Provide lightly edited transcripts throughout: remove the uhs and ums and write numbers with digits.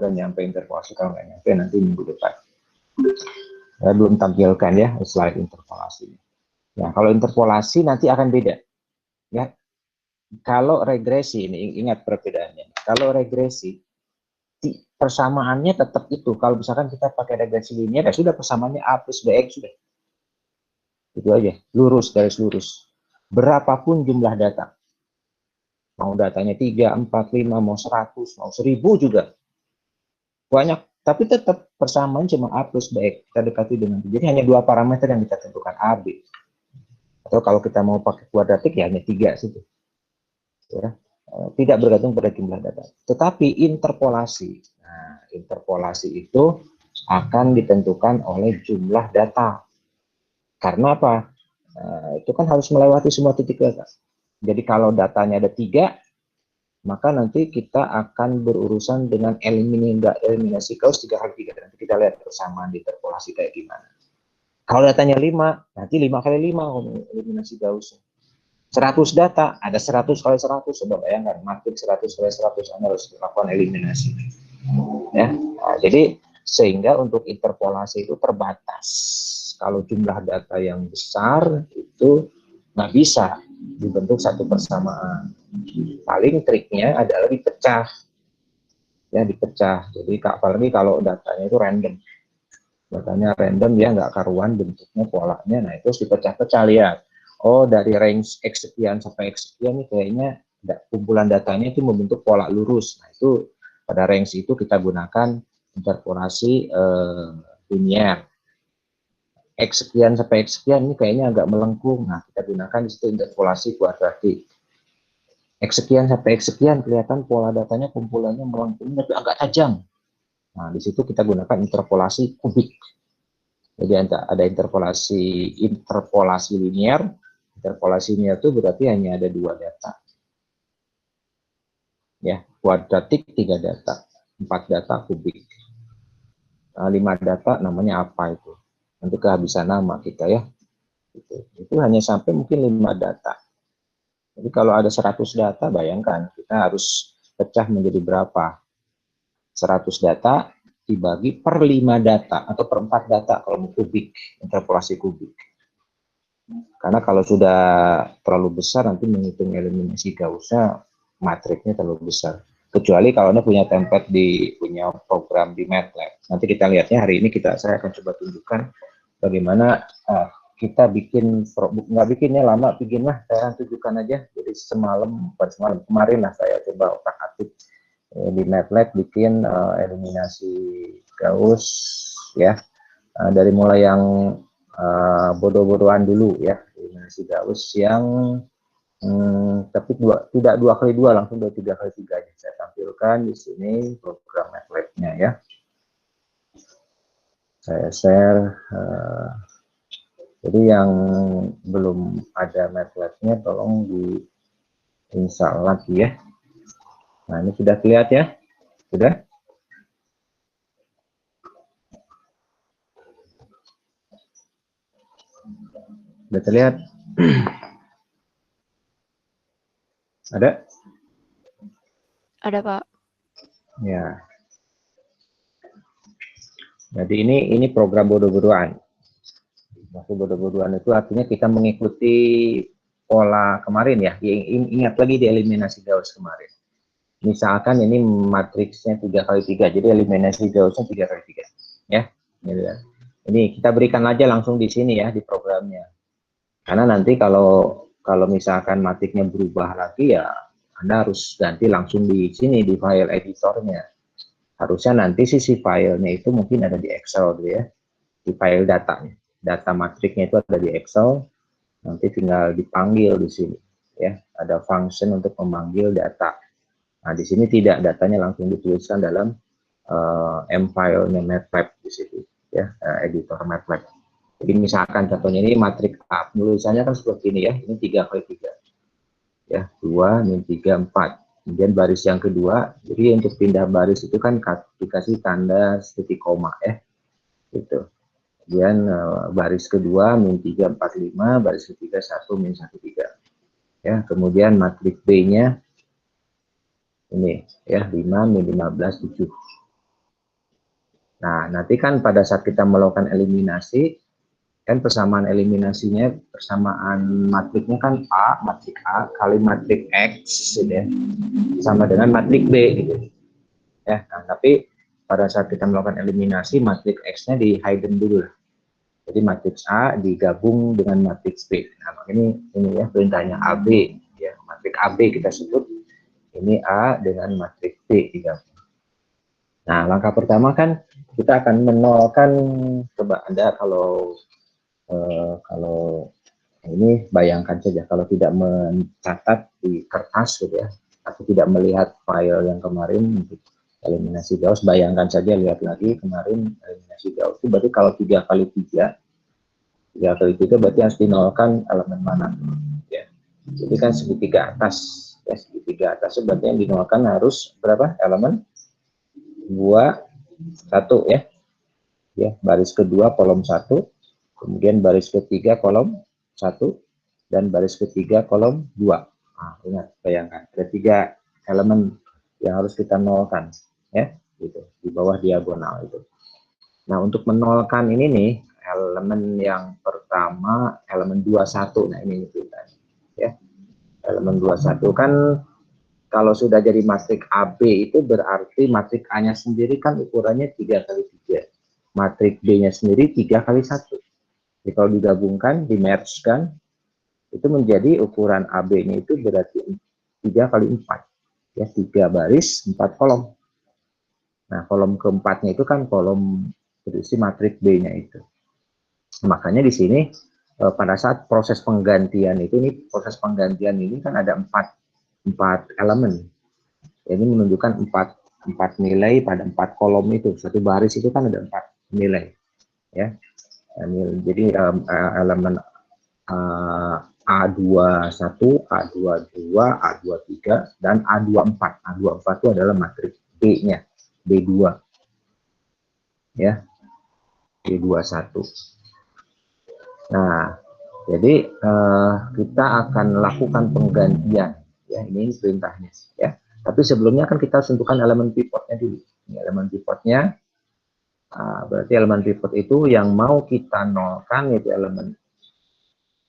dan nyampe interpolasi, kalau nggak nyampe nanti minggu depan. Saya belum tampilkan ya slide interpolasi. Nah, kalau interpolasi nanti akan beda. Ya, kalau regresi ini ingat perbedaannya. Kalau regresi persamaannya tetap itu. Kalau misalkan kita pakai regresi linear, ya sudah persamaannya A plus BX sudah. Itu aja, lurus, garis lurus. Berapapun jumlah data. Mau datanya 3, 4, 5, mau 100, mau 1000 juga. Banyak, tapi tetap persamaan cuma A plus BX. Kita dekati dengan, jadi hanya dua parameter yang kita tentukan, A, B. Atau kalau kita mau pakai kuadratik, ya hanya 3 situ. Ya. Tidak bergantung pada jumlah data. Tetapi interpolasi. Nah, interpolasi itu akan ditentukan oleh jumlah data. Karena apa? Itu kan harus melewati semua titik data. Jadi kalau datanya ada 3, maka nanti kita akan berurusan dengan eliminasi Gauss 3x3. Nanti kita lihat persamaan di interpolasi kayak gimana. Kalau datanya 5, nanti 5x5 eliminasi Gauss. 100 data, ada 100x100, coba bayangkan, matriks 100x100, Anda harus melakukan eliminasi. Ya, nah, jadi sehingga untuk interpolasi itu terbatas. Kalau jumlah data yang besar itu nggak bisa dibentuk satu persamaan. Paling triknya adalah dipecah. Ya, dipecah. Jadi apalagi kalau datanya itu random. Datanya random, ya nggak karuan bentuknya, polanya. Nah, itu dipecah-pecah, lihat. Oh, dari range X sekian sampai X sekian, ini kayaknya kumpulan datanya itu membentuk pola lurus. Nah, itu pada range itu kita gunakan interpolasi linear. X sekian sampai X sekian, ini kayaknya agak melengkung. Nah, kita gunakan di situ interpolasi kuadratik. X sekian sampai X sekian, kelihatan pola datanya kumpulannya melengkung, tapi agak tajam. Nah, di situ kita gunakan interpolasi kubik. Jadi ada interpolasi linear. Interpolasi linear itu berarti hanya ada 2 data. Ya, kuadratik 3 data, 4 data kubik. 5 data namanya apa itu? Nanti kehabisan nama kita ya. Itu hanya sampai mungkin 5 data. Jadi kalau ada 100 data, bayangkan kita harus pecah menjadi berapa? 100 data dibagi per 5 data atau per 4 data kalau mau kubik, interpolasi kubik. Karena kalau sudah terlalu besar, nanti menghitung eliminasi Gauss-nya, matriksnya terlalu besar. Kecuali kalau Anda punya template punya program di MATLAB. Nanti kita lihatnya hari ini saya akan coba tunjukkan bagaimana kita bikin, nggak bikinnya lama, bikinlah, saya tunjukkan aja. Jadi kemarin lah saya coba otak-atik di MATLAB bikin eliminasi Gauss ya, dari mulai yang bodoh-bodohan dulu ya, eliminasi Gauss yang tapi tidak 2x2, langsung 3x3 aja. Saya tampilkan di sini program MATLAB-nya ya. Saya share. Jadi yang belum ada MATLAB-nya tolong diinstal lagi ya. Nah, ini sudah kelihatan ya? Sudah? Sudah terlihat? Ada? Ada, Pak. Ya. Jadi ini program bodoh-bodohan. Maksud bodoh-bodohan itu artinya kita mengikuti pola kemarin ya. Ingat lagi di eliminasi Gauss kemarin. Misalkan ini matriksnya 3x3, jadi eliminasi Gauss-nya 3x3 ya. Ini kita berikan aja langsung di sini ya, di programnya. Karena nanti kalau misalkan matriksnya berubah lagi ya, Anda harus ganti langsung di sini di file editornya. Harusnya nanti sisi filenya itu mungkin ada di Excel gitu ya, di file datanya. Data matriknya itu ada di Excel, nanti tinggal dipanggil di sini ya, ada function untuk memanggil data. Nah, di sini tidak, datanya langsung dituliskan dalam M-file-nya MATLAB di situ ya, editor MATLAB. Jadi misalkan contohnya ini matriks A, tulisannya kan seperti ini ya, ini 3x3 ya, 2, ini 3, 4. Kemudian baris yang kedua, jadi untuk pindah baris itu kan dikasih tanda titik koma ya, gitu. Kemudian baris kedua min 3, 4, 5, baris ketiga 1, min 1, 3 ya. Kemudian matriks B nya ini ya, 5, min 15, 7 Nah, nanti kan pada saat kita melakukan eliminasi, kan persamaan eliminasinya, persamaan matriknya kan matrik A kali matrik X gitu ya, sama dengan matrik B gitu ya. Nah, tapi pada saat kita melakukan eliminasi, matrik X-nya di hidden dulu lah. Jadi matriks A digabung dengan matriks B. Nah, ini ya perintahnya AB ya, matrik AB kita sebut, ini A dengan matrik B digabung. Nah, langkah pertama kan kita akan menolkan, coba Anda kalau ini bayangkan saja kalau tidak mencatat di kertas gitu ya, atau tidak melihat file yang kemarin untuk eliminasi Gauss, bayangkan saja, lihat lagi kemarin eliminasi Gauss itu berarti kalau 3 kali 3 berarti harus dinolkan elemen mana ya. Jadi kan segitiga atas ya, segitiga atas itu berarti yang dinolkan harus berapa elemen? 2, 1 ya. Ya, baris kedua kolom 1, kemudian baris ketiga kolom 1, dan baris ketiga kolom 2. Nah, ingat, bayangkan ada 3 elemen yang harus kita nolkan ya, gitu, di bawah diagonal itu. Nah, untuk menolkan ini nih, elemen yang pertama elemen 21. Nah, ini ceritanya ya. Elemen 21 kan kalau sudah jadi matrik AB itu berarti matrik A-nya sendiri kan ukurannya 3 kali 3. Matrik B-nya sendiri 3 kali 1. Jadi kalau digabungkan, di-merge-kan, itu menjadi ukuran AB-nya itu berarti 3 kali 4. Ya, 3 baris, 4 kolom. Nah, kolom keempatnya itu kan kolom berisi matrik B-nya itu. Makanya di sini pada saat proses penggantian itu, proses penggantian ini kan ada 4 elemen. Ini menunjukkan 4 nilai pada 4 kolom itu. Satu baris itu kan ada 4 nilai. Ya. Jadi elemen A21, A22, A23, dan A24. A24 itu adalah matrik B-nya, B2. Ya, B21. Nah, jadi kita akan lakukan penggantian. Ya, ini perintahnya. Ya. Tapi sebelumnya kan kita tentukan elemen pivotnya dulu. Ini elemen pivotnya. Berarti elemen pivot itu yang mau kita nolkan yaitu elemen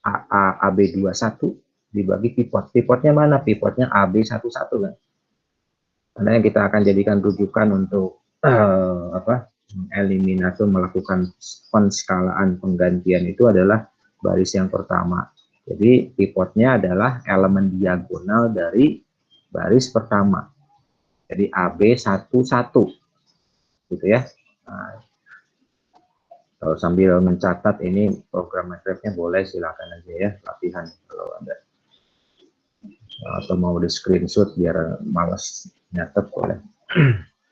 AB21 dibagi pivot. Pivotnya mana? Pivotnya AB11 kan. Karena yang kita akan jadikan rujukan untuk eliminasi, melakukan penskalaan penggantian itu adalah baris yang pertama. Jadi pivotnya adalah elemen diagonal dari baris pertama. Jadi AB11 gitu ya. Nah, kalau sambil mencatat ini program MATLAB-nya boleh, silakan aja ya, latihan kalau ada, atau mau di screenshot biar malas nyatet boleh.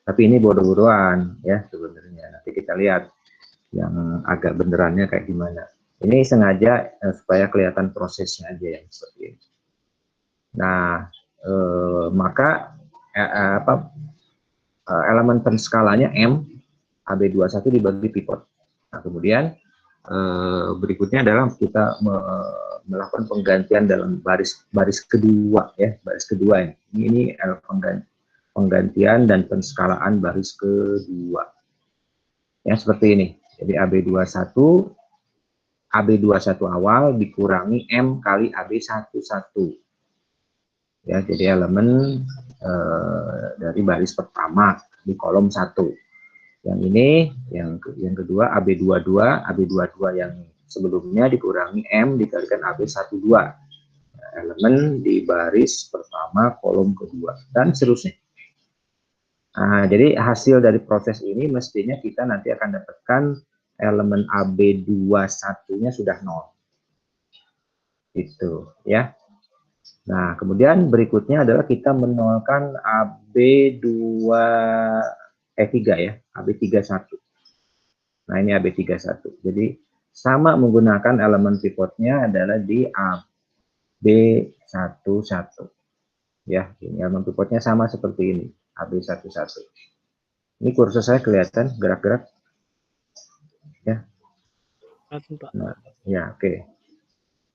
Tapi ini bodoh-bodohan ya sebenarnya. Nanti kita lihat yang agak benerannya kayak gimana. Ini sengaja supaya kelihatan prosesnya aja yang seperti ini. Nah, maka elemen penskalanya M, AB21 dibagi pivot. Nah, kemudian berikutnya adalah kita melakukan penggantian dalam baris kedua ya, baris kedua ini penggantian dan penskalaan baris kedua. Ya, seperti ini. Jadi AB21 awal dikurangi M kali AB11. Ya, jadi elemen dari baris pertama di kolom 1. Yang ini yang kedua AB22 yang sebelumnya dikurangi M dikalikan AB12. Elemen di baris pertama kolom kedua dan seterusnya. Nah, jadi hasil dari proses ini mestinya kita nanti akan dapatkan elemen AB21-nya sudah 0. Itu ya. Nah, kemudian berikutnya adalah kita menolkan AB3 ya, AB31. Nah, ini AB31. Jadi sama menggunakan elemen pivotnya adalah di AB11. Ya, ini elemen pivotnya sama seperti ini, AB11. Ini kursor saya kelihatan gerak-gerak. Ya. Nah, ya, oke.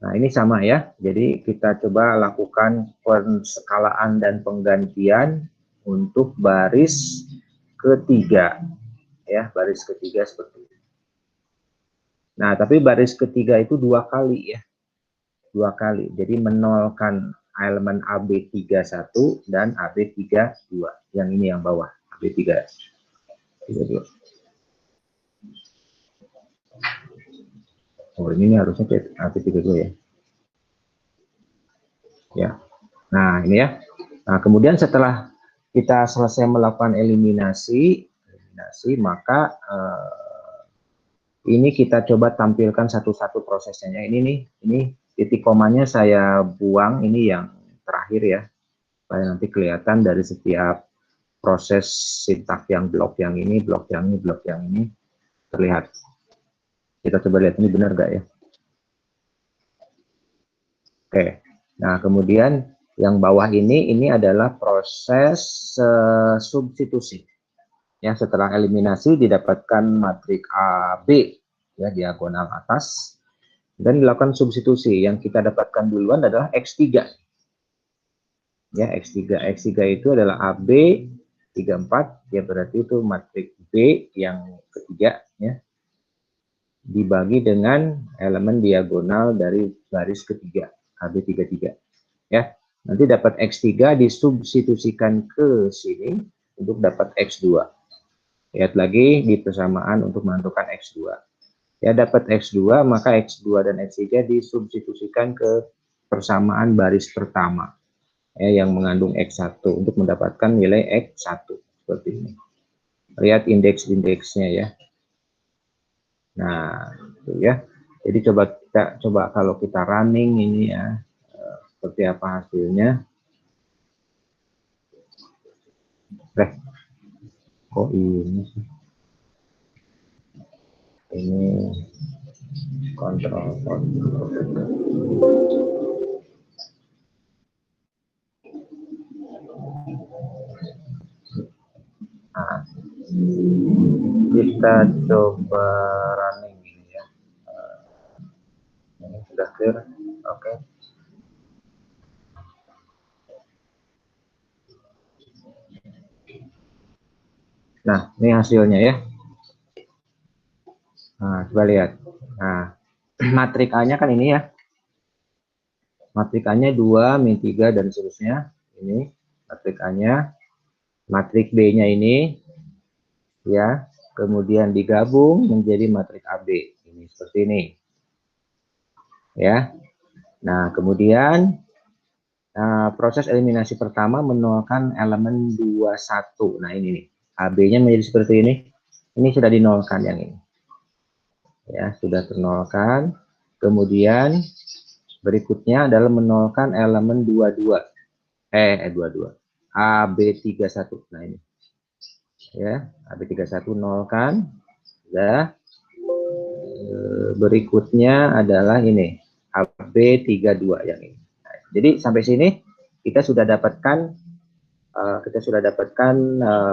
Nah, ini sama ya. Jadi kita coba lakukan penskalaan dan penggantian untuk baris ketiga. ya, baris ketiga seperti ini. Nah, tapi baris ketiga itu 2 kali ya, 2 kali. Jadi menolkan elemen AB31 dan AB32. Yang ini yang bawah, AB32. Oh, ini harusnya AB32 ya. Ya. Nah, ini ya. Nah, kemudian setelah kita selesai melakukan eliminasi, maka ini kita coba tampilkan satu-satu prosesnya. Ini nih, ini titik komanya saya buang, ini yang terakhir ya, supaya nanti kelihatan dari setiap proses sintak yang blok yang ini, blok yang ini, blok yang ini terlihat. Kita coba lihat ini benar nggak ya? Oke. Nah, kemudian yang bawah ini adalah proses substitusi. Ya, setelah eliminasi didapatkan matrik AB ya, diagonal atas, dan dilakukan substitusi. Yang kita dapatkan duluan adalah X3. Ya, X3. X3 itu adalah AB 34, ya berarti itu matrik B yang ketiga ya, dibagi dengan elemen diagonal dari baris ketiga, AB33 ya. Nanti dapat X3 disubstitusikan ke sini untuk dapat X2. Lihat lagi di persamaan untuk menentukan X2. Ya, dapat X2, maka X2 dan X3 disubstitusikan ke persamaan baris pertama ya, yang mengandung X1 untuk mendapatkan nilai X1 seperti ini. Lihat indeks-indeksnya ya. Nah, itu ya. Jadi coba kalau kita running ini ya, seperti apa hasilnya. Kok ini sih? Ini kontrol. Nah, kita coba running ini ya. Ini sudah clear, oke. Nah, ini hasilnya ya. Nah, coba lihat. Nah, matrik A-nya kan ini ya. Matrik A-nya 2, min 3, dan seterusnya. Ini matrik A-nya. Matrik B-nya ini ya, kemudian digabung menjadi matrik AB. Ini seperti ini. Ya. Nah, kemudian proses eliminasi pertama menolkan elemen 21. Nah, ini nih. AB-nya menjadi seperti ini. Ini sudah dinolkan yang ini. Ya, sudah ternolkan. Kemudian berikutnya adalah menolkan elemen 22. 22. AB31. Nah, ini. Ya, AB31 nolkan. Ya. Berikutnya adalah ini. AB32 yang ini. Nah, jadi sampai sini kita sudah dapatkan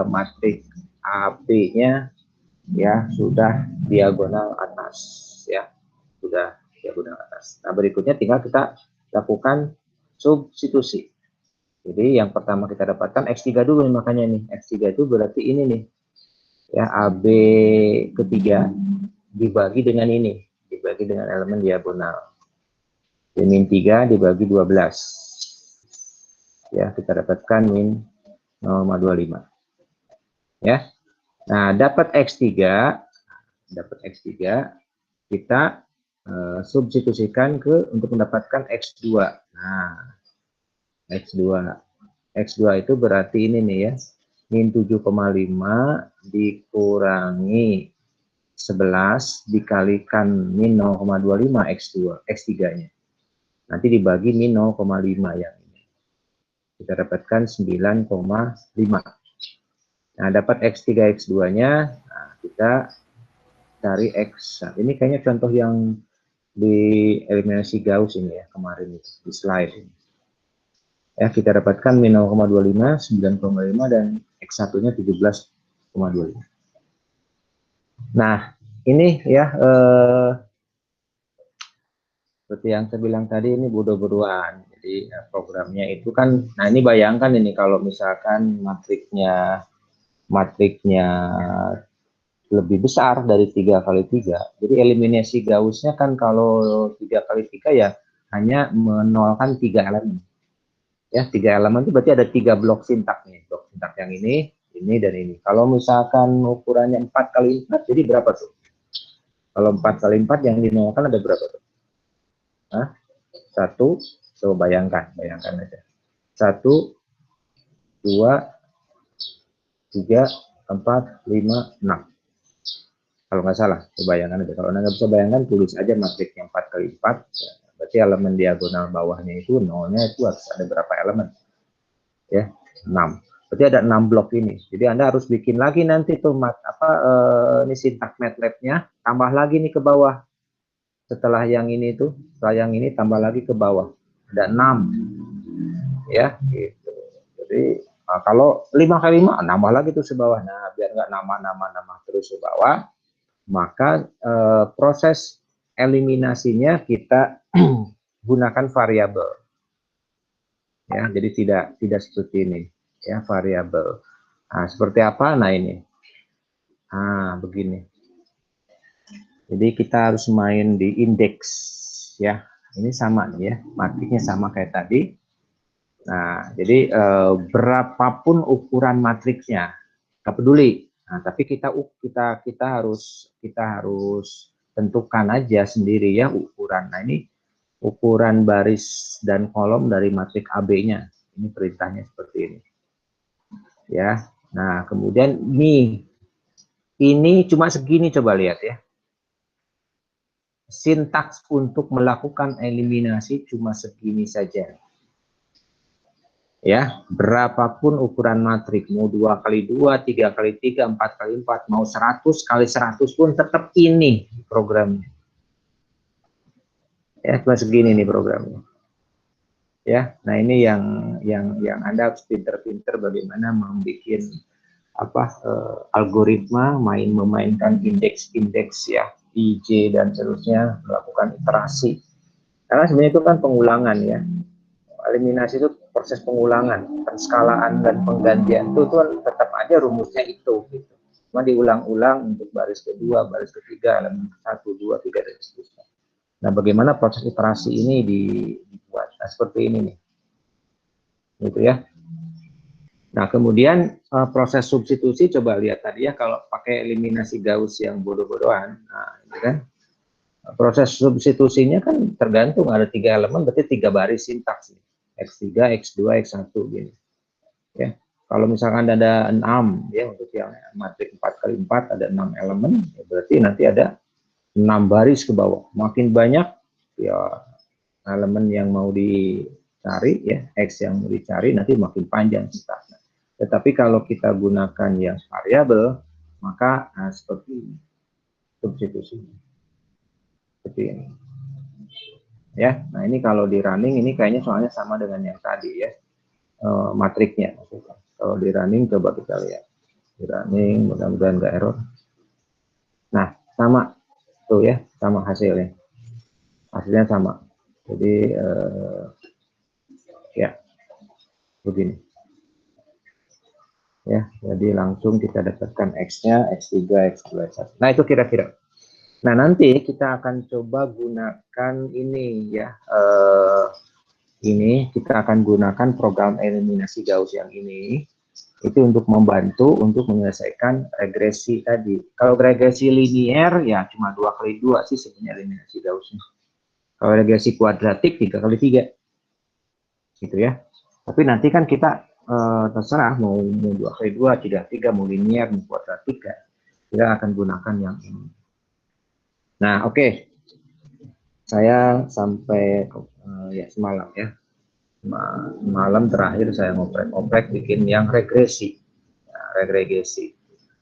matrik AB-nya ya, sudah diagonal atas ya, sudah diagonal atas. Nah, berikutnya tinggal kita lakukan substitusi. Jadi yang pertama kita dapatkan X3 dulu nih, makanya nih X3 itu berarti ini nih ya, AB ketiga dibagi dengan ini, dibagi dengan elemen diagonal. Min 3 dibagi 12 ya, kita dapatkan min 0,25 ya. Nah, dapat X3 kita substitusikan untuk mendapatkan X2. Nah, X2 itu berarti ini nih ya, min 7,5 dikurangi 11 dikalikan min 0,25 X3-nya. Nanti dibagi min 0,5 yang ini. Kita dapatkan 9,5. Nah, dapat X3 X2-nya, nah, kita cari X. Nah, ini kayaknya contoh yang di eliminasi Gauss ini ya, kemarin itu, di slide ini. Ya, kita dapatkan min 0,25, 9,5, dan X1-nya 17,25. Nah, ini ya, seperti yang saya bilang tadi, ini bodoh-bodohan. Jadi programnya itu kan, nah ini bayangkan ini kalau misalkan matriknya lebih besar dari 3 kali 3. Jadi eliminasi Gauss-nya kan kalau 3 kali 3 ya hanya menolkan 3 elemen. Ya, 3 elemen itu berarti ada 3 blok sintak nih. Blok sintak yang ini, dan ini. Kalau misalkan ukurannya 4 kali 4, jadi berapa tuh? Kalau 4 kali 4 yang dinolkan ada berapa tuh? Hah? 1, coba bayangkan aja. 1, 2, 3, 4, 5, 6. Kalau nggak salah, bayangkan aja. Kalau nggak bisa bayangkan, tulis aja matriksnya 4 kali 4. Ya, berarti elemen diagonal bawahnya itu nolnya itu harus ada berapa elemen? Ya, 6. Berarti ada 6 blok ini. Jadi Anda harus bikin lagi nanti tuh ini sintak MATLAB-nya, tambah lagi nih ke bawah. Setelah yang ini tuh, setelah yang ini tambah lagi ke bawah. Ada 6. Ya, gitu. Jadi kalau 5 kali 5 nambah lagi tuh ke bawah. Nah, biar nggak nama terus ke bawah, maka proses eliminasinya kita gunakan variabel. Ya, jadi tidak seperti ini, ya, variabel. Nah, seperti apa? Nah, ini. Nah, begini. Jadi kita harus main di indeks, ya. Ini sama nih ya, matriksnya sama kayak tadi. Nah, jadi berapapun ukuran matriksnya, nggak peduli. Nah, tapi kita harus tentukan aja sendiri ya ukuran. Nah, ini ukuran baris dan kolom dari matriks AB-nya. Ini perintahnya seperti ini. Ya. Nah, kemudian ini cuma segini, coba lihat ya. Sintaks untuk melakukan eliminasi cuma segini saja. Ya, berapapun ukuran matriks, mau 2 kali 2, 3 kali 3, 4 kali 4, mau 100 kali 100 pun tetap ini programnya. Ya, cuma segini nih programnya. Ya, nah ini yang Anda harus pinter-pinter bagaimana membuat algoritma, memainkan indeks-indeks ya, IJ dan seterusnya, melakukan iterasi. Karena sebenarnya itu kan pengulangan ya. Eliminasi itu proses pengulangan, penskalaan dan penggantian itu kan tetap aja rumusnya itu gitu. Cuma diulang-ulang untuk baris kedua, baris ketiga, elemen 1, 2, 3 dan seterusnya. Nah, bagaimana proses iterasi ini dibuat? Nah, seperti ini nih. Gitu ya. Nah, kemudian proses substitusi, coba lihat tadi ya, kalau pakai eliminasi Gauss yang bodoh-bodohan, nah, ini kan proses substitusinya kan tergantung ada 3 elemen, berarti 3 baris sintaks nih. X3, X2, X1 gini. Ya. Kalau misalkan ada 6 ya, untuk yang matriks 4 kali 4 ada 6 elemen, ya berarti nanti ada 6 baris ke bawah. Makin banyak ya elemen yang mau dicari ya, X yang mau dicari nanti makin panjang sintaksnya. Tetapi kalau kita gunakan yang variabel, maka seperti ini substitusi. Seperti ini. Ya, nah ini kalau di running ini kayaknya soalnya sama dengan yang tadi ya, matriknya. Kalau di running coba kita lihat, di running mudah-mudahan nggak error. Nah, sama tuh ya, sama hasilnya sama. Jadi ya begini ya, jadi langsung kita dapatkan X-nya, X3, X2, X1. Nah, itu kira-kira. Nah, nanti kita akan coba gunakan ini ya, ini kita akan gunakan program eliminasi Gauss yang ini, itu untuk membantu untuk menyelesaikan regresi tadi. Kalau regresi linier ya cuma 2 kali 2 sih sebenarnya eliminasi Gaussnya. Kalau regresi kuadratik 3 kali 3. Gitu ya. Tapi nanti kan kita terserah mau 2 kali 2, 3 kali 3, mau linier, mau kuadratik ya. Kita akan gunakan yang ini. Nah, oke. Saya sampai ya semalam ya. Malam terakhir saya ngoprek bikin yang regresi. Ya, regresi.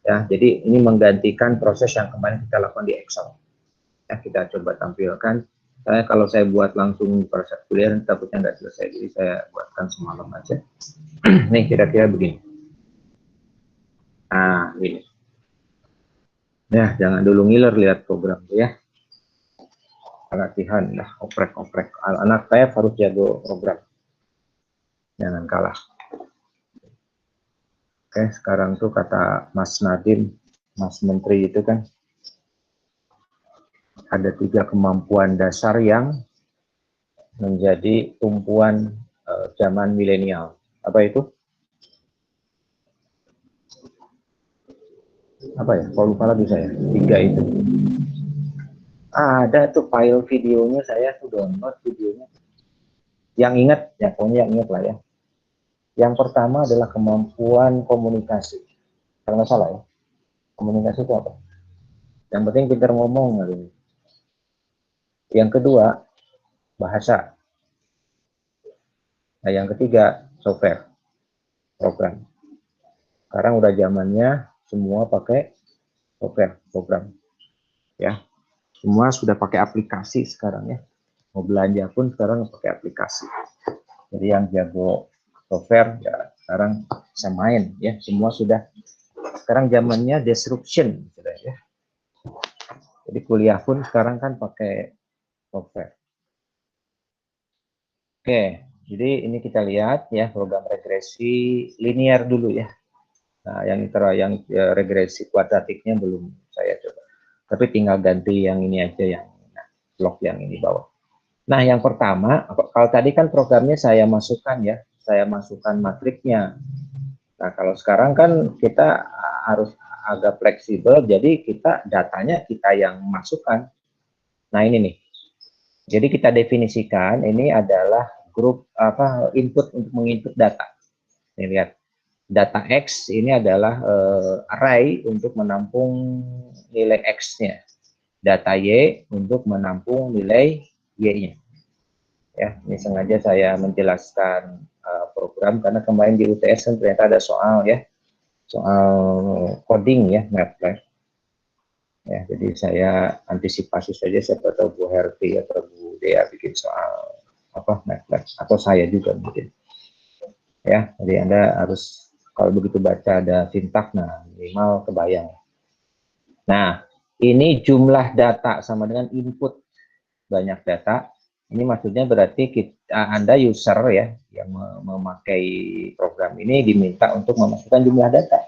Ya, jadi ini menggantikan proses yang kemarin kita lakukan di Excel. Ya, kita coba tampilkan. Kalau saya buat langsung proses kuliah takutnya nggak selesai, jadi saya buatkan semalam aja. Nih kira-kira begini. Nah, ini. Ya, jangan dulu ngiler lihat program ya. Latihan lah, oprek-oprek. Anak saya harus jago program. Jangan kalah. Oke, sekarang tuh kata Mas Nadim, Mas Menteri itu kan ada 3 kemampuan dasar yang menjadi tumpuan zaman milenial. Apa itu? Apa ya? Kalau lupa lagi saya. 3 itu. Ada tuh file videonya, saya tuh download videonya. Yang ingat, ya pokoknya yang ingat lah ya. Yang pertama adalah kemampuan komunikasi. Kalau nggak salah ya. Komunikasi itu apa? Yang penting pintar ngomong. Yang kedua, bahasa. Nah, yang ketiga, software, program. Sekarang udah zamannya semua pakai software, program. Ya, semua sudah pakai aplikasi sekarang ya. Mau belanja pun sekarang pakai aplikasi. Jadi yang jago software ya sekarang bisa main ya. Semua sudah. Sekarang zamannya disruption, sudah ya. Jadi kuliah pun sekarang kan pakai software. Oke, jadi ini kita lihat ya program regresi linear dulu ya. Nah, yang regresi kuadratiknya belum saya coba. Tapi tinggal ganti yang ini aja, yang blok yang ini bawah. Nah, yang pertama, kalau tadi kan programnya saya masukkan ya, saya masukkan matriknya. Nah, kalau sekarang kan kita harus agak fleksibel, jadi kita datanya kita yang masukkan. Nah, ini nih. Jadi kita definisikan ini adalah grup input untuk menginput data. Nih lihat, data X ini adalah array untuk menampung nilai X-nya. Data Y untuk menampung nilai Y-nya. Ya, ini sengaja saya menjelaskan program karena kemarin di UTS kan ternyata ada soal ya, soal coding ya, MATLAB. Ya, jadi saya antisipasi saja, siapa tahu Bu Herti atau Bu Dea bikin soal MATLAB, atau saya juga mungkin. Ya, jadi Anda harus kalau begitu baca ada sintak, nah minimal kebayang. Nah, ini jumlah data sama dengan input banyak data. Ini maksudnya berarti Anda user ya yang memakai program ini diminta untuk memasukkan jumlah data.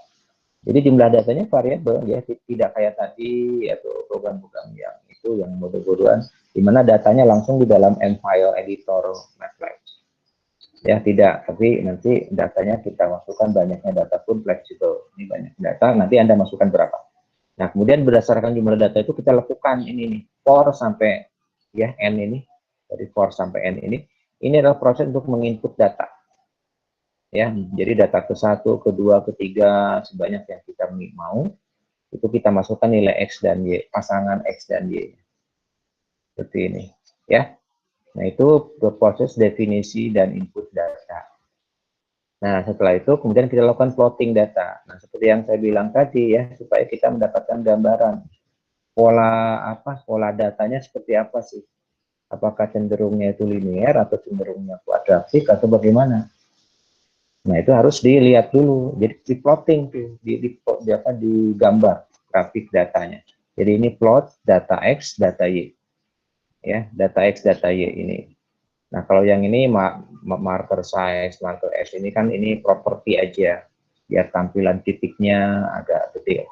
Jadi jumlah datanya variabel ya, tidak kayak tadi atau program-program yang itu yang bodoh-bodohan, di mana datanya langsung di dalam M-file editor MATLAB. Ya tidak, tapi nanti datanya kita masukkan, banyaknya data pun fleksibel. Ini banyak data, nanti Anda masukkan berapa. Nah, kemudian berdasarkan jumlah data itu kita lakukan ini nih, for sampai ya n ini, dari for sampai n ini adalah proses untuk menginput data. Ya, jadi data ke 1, ke 2, ke 3 sebanyak yang kita mau, itu kita masukkan nilai X dan Y, pasangan X dan Y. Seperti ini, ya. Nah, itu proses definisi dan input data. Nah, setelah itu kemudian kita lakukan plotting data. Nah, seperti yang saya bilang tadi ya, supaya kita mendapatkan gambaran pola datanya seperti apa sih? Apakah cenderungnya itu linear atau cenderungnya kuadratik atau bagaimana? Nah, itu harus dilihat dulu. Jadi di plotting tuh, digambar grafik datanya. Jadi ini plot data X, data Y. Ya, data X, data Y ini. Nah, kalau yang ini marker size, marker S ini kan ini properti aja. Biar tampilan titiknya agak detail.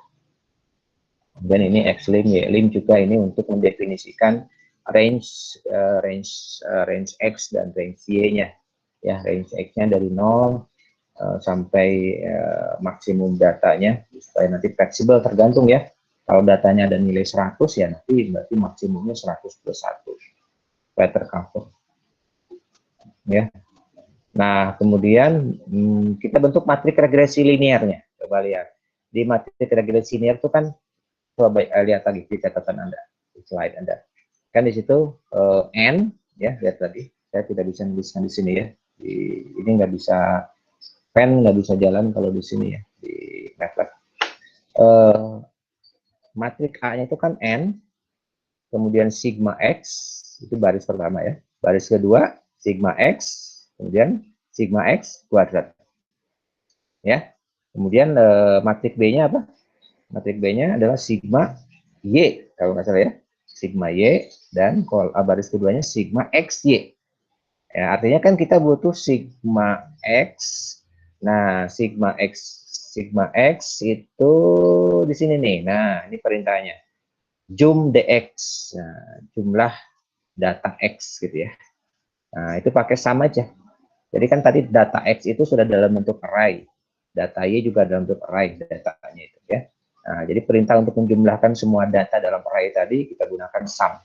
Dan ini X-lim, Y-lim juga ini untuk mendefinisikan range X dan range Y-nya. Ya, range X-nya dari 0 sampai maksimum datanya, supaya nanti fleksibel tergantung ya. Kalau datanya ada nilai 100 ya nanti berarti maksimumnya 100 plus 1 supaya tercover. Ya. Nah, kemudian kita bentuk matrik regresi linearnya. Coba lihat. Di matrik regresi linear itu kan, coba lihat lagi di catatan Anda, di slide Anda. Kan di situ N, ya, lihat tadi. Saya tidak bisa menuliskan di sini ya. Ini nggak bisa, pen nggak bisa jalan kalau di sini ya, di MATLAB. Matrik A-nya itu kan N, kemudian sigma X, itu baris pertama ya. Baris kedua, sigma X, kemudian sigma X kuadrat. Ya. Kemudian matrik B-nya apa? Matrik B-nya adalah sigma Y, kalau nggak salah ya. Sigma Y, dan baris keduanya sigma XY. Ya, artinya kan kita butuh sigma X. Nah, sigma X sigma X itu di sini nih. Nah, ini perintahnya. Jum dx, nah, jumlah data X gitu ya. Nah, itu pakai sum aja. Jadi kan tadi data X itu sudah dalam bentuk array. Data Y juga dalam bentuk array datanya itu ya. Nah, jadi perintah untuk menjumlahkan semua data dalam array tadi kita gunakan sum.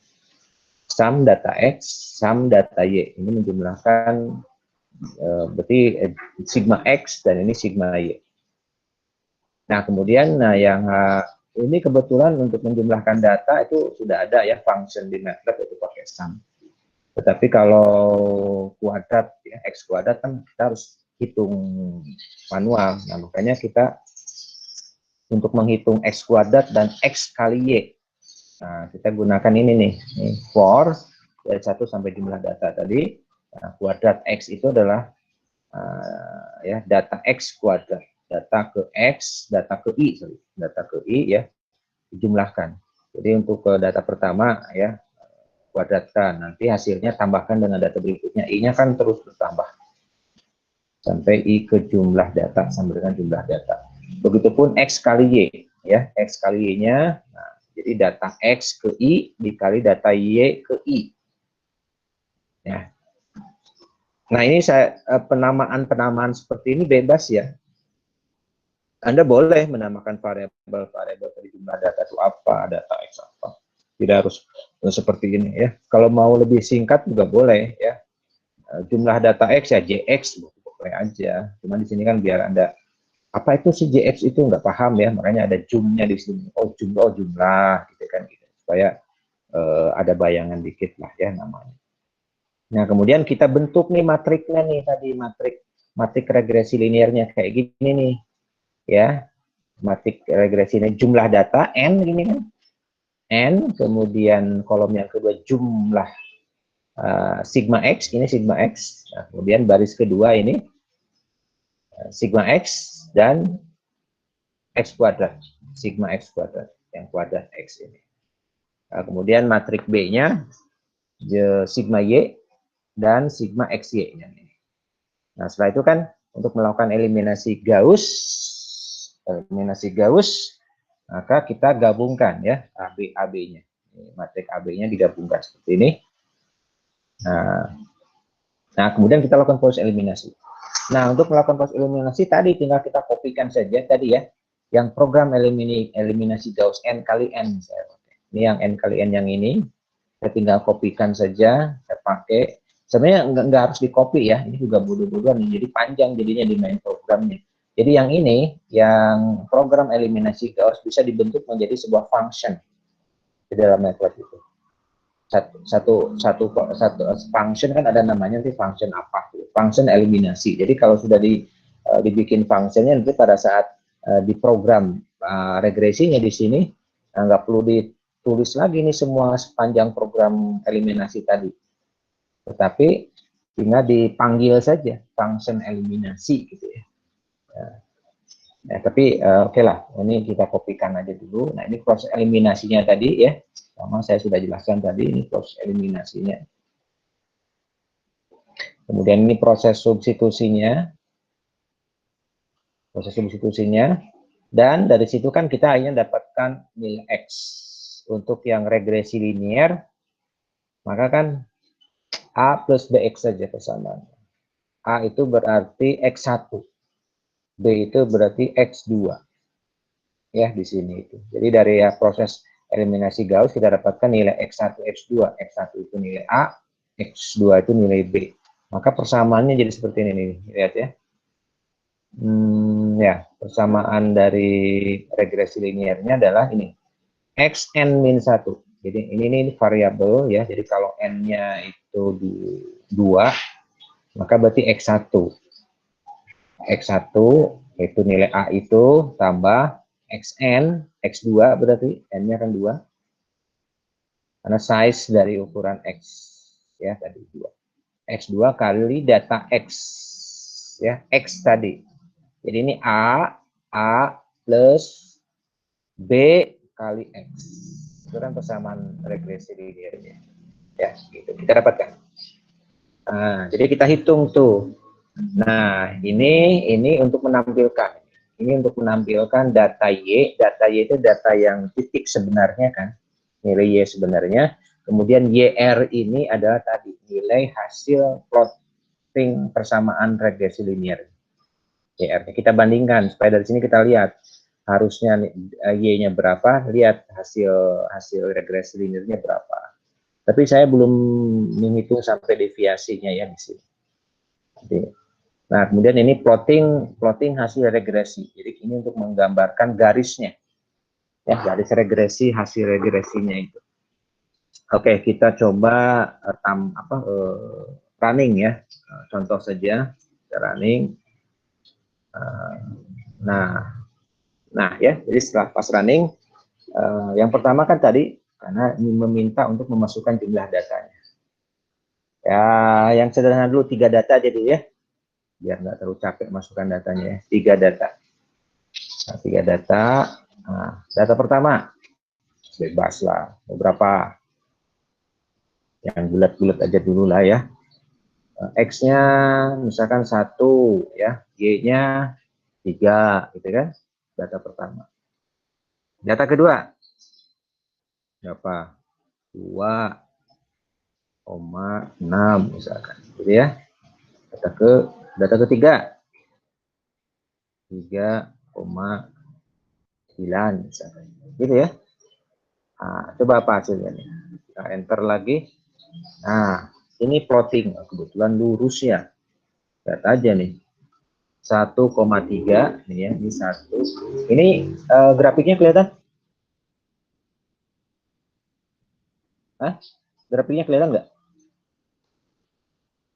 Sum data X, sum data Y. Ini menjumlahkan berarti sigma X dan ini sigma Y. Nah, kemudian yang ini kebetulan untuk menjumlahkan data itu sudah ada ya function di MATLAB itu pakai sum. Tetapi kalau kuadrat ya X kuadrat kan kita harus hitung manual. Nah, makanya kita untuk menghitung X kuadrat dan X kali Y. Nah, kita gunakan ini nih, for dari 1 sampai jumlah data tadi. Nah, kuadrat X itu adalah ya data X kuadrat, data ke X, data ke Y, sorry, data ke Y ya dijumlahkan. Jadi untuk data pertama ya kuadratkan, nanti hasilnya tambahkan dengan data berikutnya, I-nya kan terus bertambah sampai I ke jumlah data sama dengan jumlah data. Begitupun X kali Y ya, X kali Y-nya, nah, jadi data X ke I dikali data Y ke I. Ya. Nah, ini saya penamaan seperti ini bebas ya. Anda boleh menamakan variabel dari jumlah data itu apa, data X apa. Tidak harus seperti ini ya. Kalau mau lebih singkat juga boleh ya. Jumlah data X ya JX boleh aja. Cuma di sini kan biar Anda apa itu si JX itu nggak paham ya, makanya ada jumnya di sini. Oh jumlah gitu kan gitu. Supaya ada bayangan dikit lah ya namanya. Nah, kemudian kita bentuk nih matriknya nih tadi matrik regresi linearnya kayak gini nih. Ya. Matrik regresi ini jumlah data n gini kan. N, kemudian kolom yang kedua jumlah sigma X, ini sigma X. Nah, kemudian baris kedua ini sigma X dan X kuadrat, sigma X kuadrat, yang kuadrat X ini. Nah, kemudian matrik B-nya sigma Y dan sigma XY. Nah, setelah itu kan untuk melakukan eliminasi Gauss, maka kita gabungkan ya AB-nya. Matrik AB-nya digabungkan seperti ini. Nah, kemudian kita lakukan proses eliminasi. Nah, untuk melakukan proses eliminasi tadi tinggal kita kopikan saja tadi ya, yang program eliminasi Gauss n kali n. Ini yang n kali n yang ini, saya tinggal kopikan saja, saya pakai. Sebenarnya nggak harus di copy ya, ini juga bodoh-bodohan, jadi panjang jadinya di main programnya. Jadi yang ini, yang program eliminasi Gauss bisa dibentuk menjadi sebuah function di dalam MATLAB itu. Satu function kan ada namanya nanti function apa? Function eliminasi. Jadi kalau sudah dibikin functionnya nanti pada saat di program regresinya di sini nggak perlu ditulis lagi nih semua sepanjang program eliminasi tadi. Tetapi tinggal dipanggil saja function eliminasi gitu ya. Nah, tapi oke lah, ini kita kopikan aja dulu. Nah, ini proses eliminasinya tadi ya. Sama saya sudah jelaskan tadi, ini proses eliminasinya. Kemudian ini proses substitusinya. Dan dari situ kan kita hanya dapatkan nilai X. Untuk yang regresi linear, maka kan A plus BX saja persamaan. A itu berarti X1. B itu berarti X2. Ya, di sini itu. Jadi dari proses eliminasi Gauss kita dapatkan nilai X1, X2. X1 itu nilai A, X2 itu nilai B. Maka persamaannya jadi seperti ini nih, lihat ya. Ya, persamaan dari regresi linearnya adalah ini. Xn min 1. Jadi ini variabel ya. Jadi kalau n-nya itu 2, maka berarti X1. X1 itu nilai A itu tambah Xn, X2 berarti n-nya kan 2. Karena size dari ukuran X ya tadi 2. X2 kali data X ya, X tadi. Jadi ini A plus B kali X. Itu kan persamaan regresi linearnya. Ya, gitu. Kita dapatkan. Nah, jadi kita hitung tuh. Nah, ini untuk menampilkan. Ini untuk menampilkan data Y. Data Y itu data yang titik sebenarnya kan, nilai Y sebenarnya. Kemudian YR ini adalah tadi nilai hasil plotting persamaan regresi linear. YR-nya kita bandingkan supaya dari sini kita lihat harusnya Y-nya berapa, lihat hasil regresi linearnya berapa. Tapi saya belum menghitung sampai deviasinya ya di sini. Nah, kemudian ini plotting hasil regresi. Jadi ini untuk menggambarkan garisnya. Ya, garis regresi, hasil regresinya itu. Oke, kita coba running ya. Contoh saja, kita running. Nah ya, jadi setelah pas running, yang pertama kan tadi karena meminta untuk memasukkan jumlah datanya. Ya, yang sederhana dulu 3 data aja dulu ya, biar nggak terlalu capek masukkan datanya ya. 3 data. Nah, 3 data. Nah, data pertama bebas lah, beberapa yang bulat-bulat aja dulu lah ya. X-nya misalkan 1 ya, Y-nya 3 gitu kan. Data pertama. Data kedua berapa? 2,6 misalkan, gitu ya. Data ketiga 3,9 misalkan, gitu ya. Nah, coba apa hasilnya nih? Kita enter lagi. Nah, ini plotting, kebetulan lurus ya. Lihat aja nih. 1,3 nih ya, ini 1. Ini grafiknya kelihatan? Hah? Grafiknya kelihatan nggak?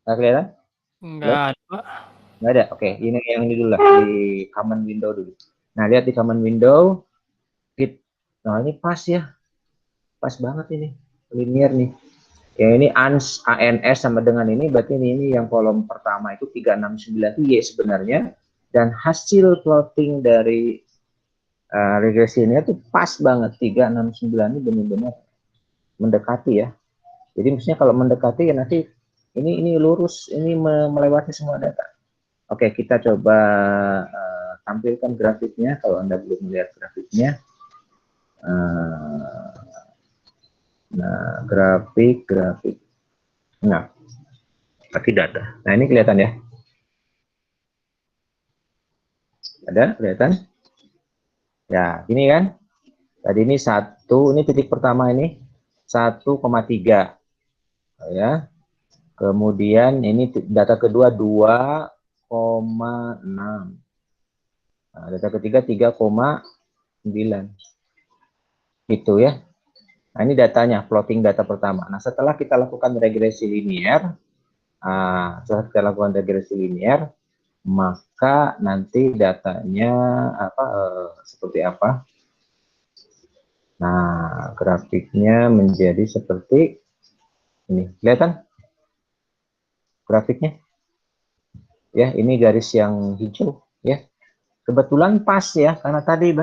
Nggak kelihatan? Nggak ada, Pak. Nggak ada. Oke, ini yang ini dulu lah, di common window dulu. Nah, lihat di common window. Nah, ini pas ya. Pas banget ini. Linear nih. Ya, ini ANS sama dengan ini, berarti ini yang kolom pertama itu 369 itu Y sebenarnya. Dan hasil plotting dari regresi ini itu pas banget. 369 ini benar-benar mendekati ya. Jadi maksudnya kalau mendekati ya nanti ini lurus, ini melewati semua data. Oke, kita coba tampilkan grafiknya kalau Anda belum melihat grafiknya. Nah, grafik. Nah, tapi data. Nah, ini kelihatan ya. Ada kelihatan? Ya, ini kan. Tadi ini 1, ini titik pertama ini 1,3 ya. Kemudian ini data kedua 2,6. Nah, data ketiga 3,9. Itu ya. Nah, ini datanya, plotting data pertama. Nah, setelah kita lakukan regresi linear, maka nanti datanya seperti apa? Nah, grafiknya menjadi seperti ini. Kelihatan grafiknya? Ya, ini garis yang hijau ya. Kebetulan pas ya, karena tadi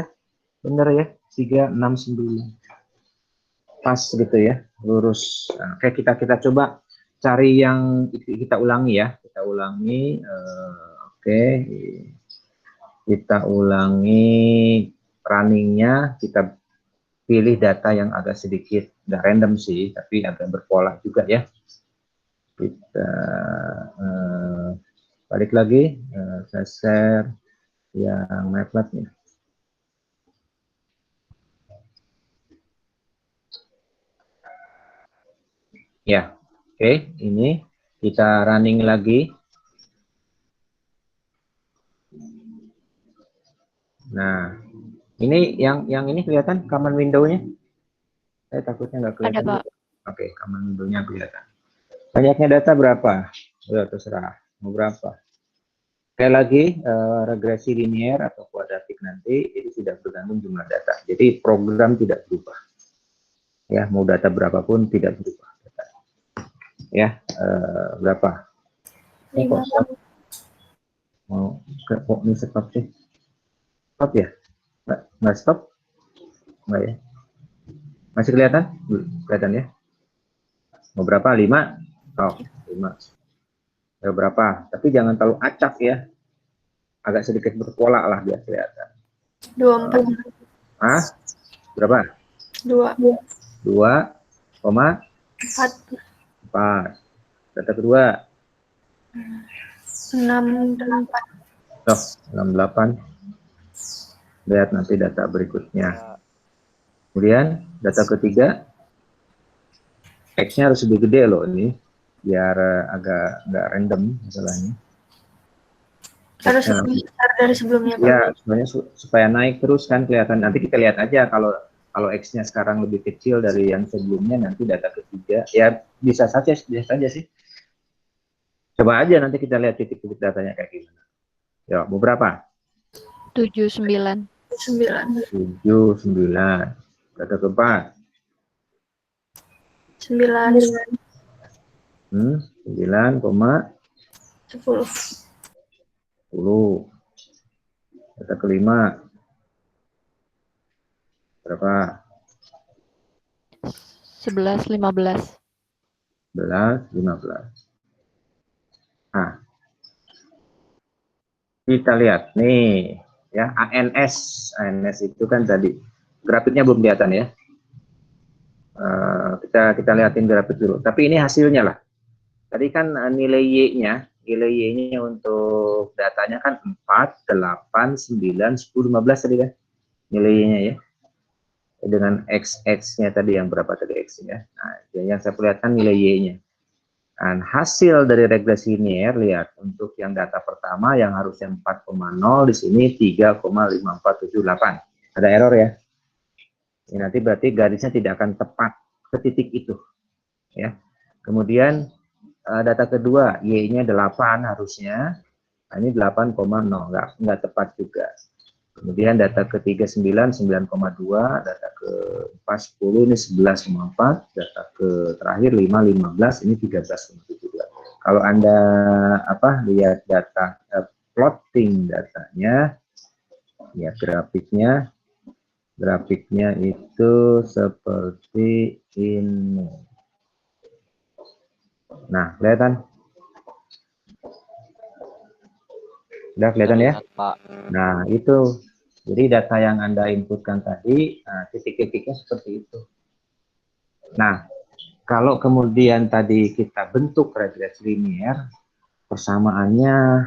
bener ya, 369. Pas gitu ya, lurus. Nah, oke, kita coba cari yang kita ulangi ya. Kita ulangi, oke. Kita ulangi runningnya, kita pilih data yang agak sedikit, nggak random sih, tapi agak berpola juga ya. Kita balik lagi, saya share yang Matplotlib. Ya, oke, ini kita running lagi. Nah, ini yang ini kelihatan common window-nya? Saya takutnya nggak kelihatan. Ada, Pak. Oke, common window-nya kelihatan. Banyaknya data berapa? Udah terserah, mau berapa? Sekali lagi, regresi linear atau kuadratik nanti itu tidak bergantung jumlah data. Jadi program tidak berubah. Ya, mau data berapapun tidak berubah. Ya, berapa? Mau kok ini stop sih? Stop ya? Nggak stop? Nggak ya? Masih kelihatan? Kelihatan ya? Mau berapa? 5? Oh, 5. Ya berapa? Tapi jangan terlalu acak ya. agak sedikit berpola lah biar kelihatan. 24. Berapa? 2,4. 4. Data kedua. 68. 68. Lihat nanti data berikutnya. Kemudian data ketiga, X-nya harus lebih gede loh ini, biar agak nggak random masalahnya. Harus lebih besar dari sebelumnya, Pak. Ya, sebenarnya supaya naik terus kan kelihatan. Nanti kita lihat aja kalau X-nya sekarang lebih kecil dari yang sebelumnya, nanti data ketiga ya bisa saja sih. Coba aja nanti kita lihat titik-titik datanya kayak gimana. Ya, beberapa? 79. 79. Data keempat? 9. 10. 10. Data kelima? Berapa? 11, 15. 11, 15. Nah, kita lihat nih ya, ANS itu kan tadi grafiknya belum kelihatan ya. Kita lihatin grafik dulu. Tapi ini hasilnya lah. Tadi kan nilai Y-nya untuk datanya kan 4, 8, 9, 10, 15 tadi kan nilai Y-nya ya. Dengan X-nya tadi yang berapa tadi X-nya. Nah, yang saya perlihatkan nilai Y-nya. Dan hasil dari regresi linear, lihat untuk yang data pertama yang harusnya 4,0 di sini 3,5478. Ada error ya. Ini nanti berarti garisnya tidak akan tepat ke titik itu. Ya. Kemudian data kedua Y-nya 8 harusnya. Nah, ini 8,0 nggak tepat juga. Kemudian data ketiga 9, 9,2, data keempat 10 ini 11,4, data ke terakhir 5, 15 ini 13,72. Kalau Anda lihat data plotting datanya, ya grafiknya itu seperti ini. Nah, kelihatan? Sudah kelihatan ya? Nah, itu. Jadi data yang Anda inputkan tadi, titik-titiknya seperti itu. Nah, kalau kemudian tadi kita bentuk regresi linear, persamaannya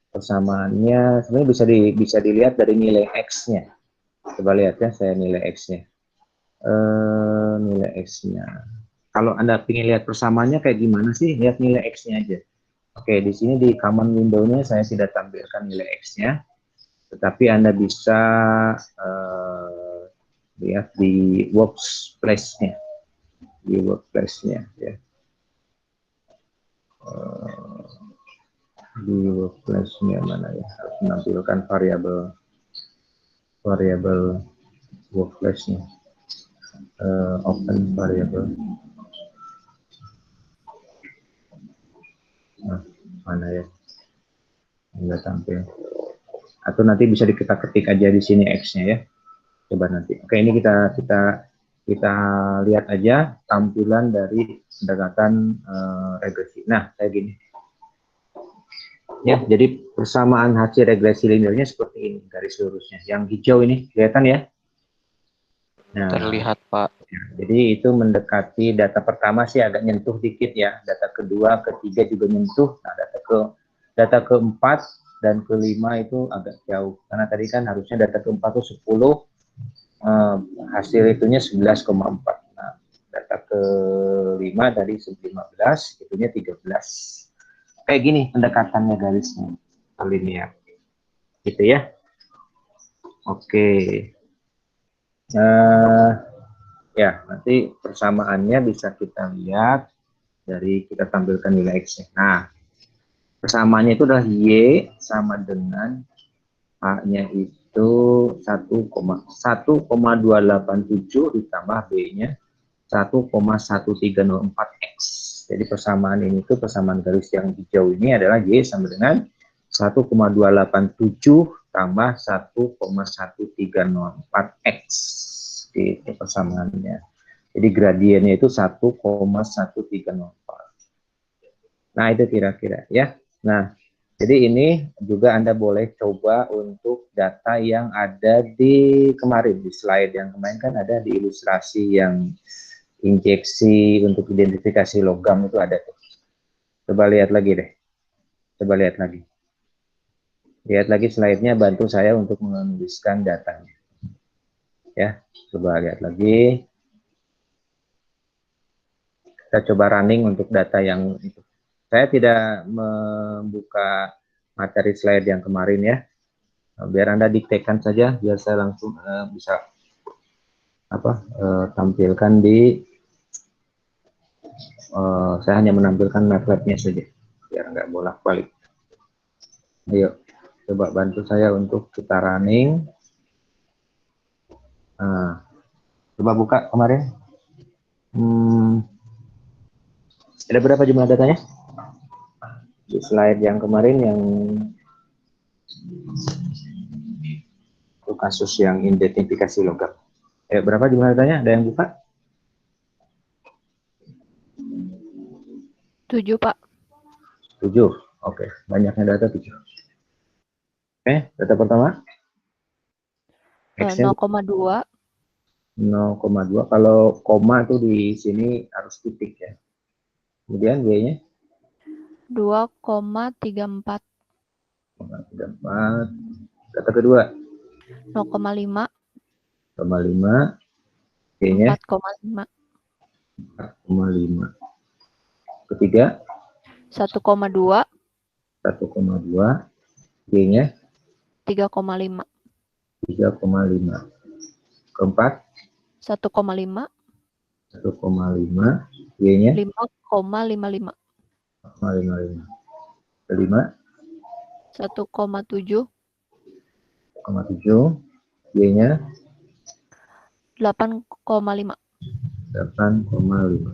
sebenarnya bisa dilihat dari nilai X-nya. Coba lihat ya, saya nilai X-nya. Nilai X-nya. Kalau Anda ingin lihat persamaannya kayak gimana sih? Lihat nilai X-nya aja. Oke, di sini di common window-nya saya tidak tampilkan nilai X-nya. Tetapi Anda bisa lihat di workplace-nya, ya. Di workplace-nya mana ya? Harus menampilkan variabel workplace-nya. Open variable. Nah, mana ya? Enggak tampil. Atau nanti bisa kita ketik aja di sini X-nya ya. Coba nanti. Oke, ini kita lihat aja tampilan dari pendekatan regresi. Nah, kayak gini. Ya, jadi persamaan hasil regresi linearnya seperti ini garis lurusnya. Yang hijau ini kelihatan ya? Nah, terlihat, Pak. Jadi itu mendekati data pertama sih agak nyentuh dikit ya. Data kedua, ketiga juga nyentuh. Nah, data keempat dan kelima itu agak jauh. Karena tadi kan harusnya data keempat itu 10, hasil itunya 11,4. Nah, data kelima tadi 15, itunya 13. Kayak gini pendekatannya garisnya, linear. Gitu ya. Oke. Ya, nanti persamaannya bisa kita lihat dari kita tampilkan nilai X-nya. Nah, persamaannya itu adalah Y sama dengan A-nya itu 1,287 ditambah B-nya 1,1304X. Jadi persamaan ini itu persamaan garis yang hijau ini adalah Y sama dengan 1,287 tambah 1,1304X. Itu persamaannya. Jadi gradiennya itu 1,1304. Nah, itu kira-kira ya. Nah, Jadi ini juga Anda boleh coba untuk data yang ada di kemarin, di slide yang kemarin kan ada di ilustrasi yang injeksi untuk identifikasi logam itu ada tuh. Coba lihat lagi deh. Coba lihat lagi. Lihat lagi slide-nya, bantu saya untuk menuliskan datanya. Ya, coba lihat lagi. Kita coba running untuk data yang itu. Saya tidak membuka materi slide yang kemarin ya. Biar Anda diktekan saja, biar saya langsung bisa tampilkan di. Saya hanya menampilkan MATLAB-nya saja, biar nggak bolak-balik. Ayo, coba bantu saya untuk kita running. Nah, coba buka kemarin. Ada berapa jumlah datanya? Di slide yang kemarin yang itu kasus yang identifikasi logam. Berapa jumlah datanya? Ada yang buka? 7, Pak. 7. Oke, banyaknya data 7. Data pertama? 0,2. 0,2. Kalau koma itu di sini harus titik ya. Kemudian Y-nya? 2,34. 0,34. Data kedua? 0,5. 0,5. Y-nya? 4,5. 4,5. Ketiga? 1,2. 1,2. Y-nya? 3,5. 3,5. Keempat? 1,5. 1,5. Y-nya? 5,55. 5,55. Kelima? 1,7. 1,7. Y-nya? 8,5. 8,5.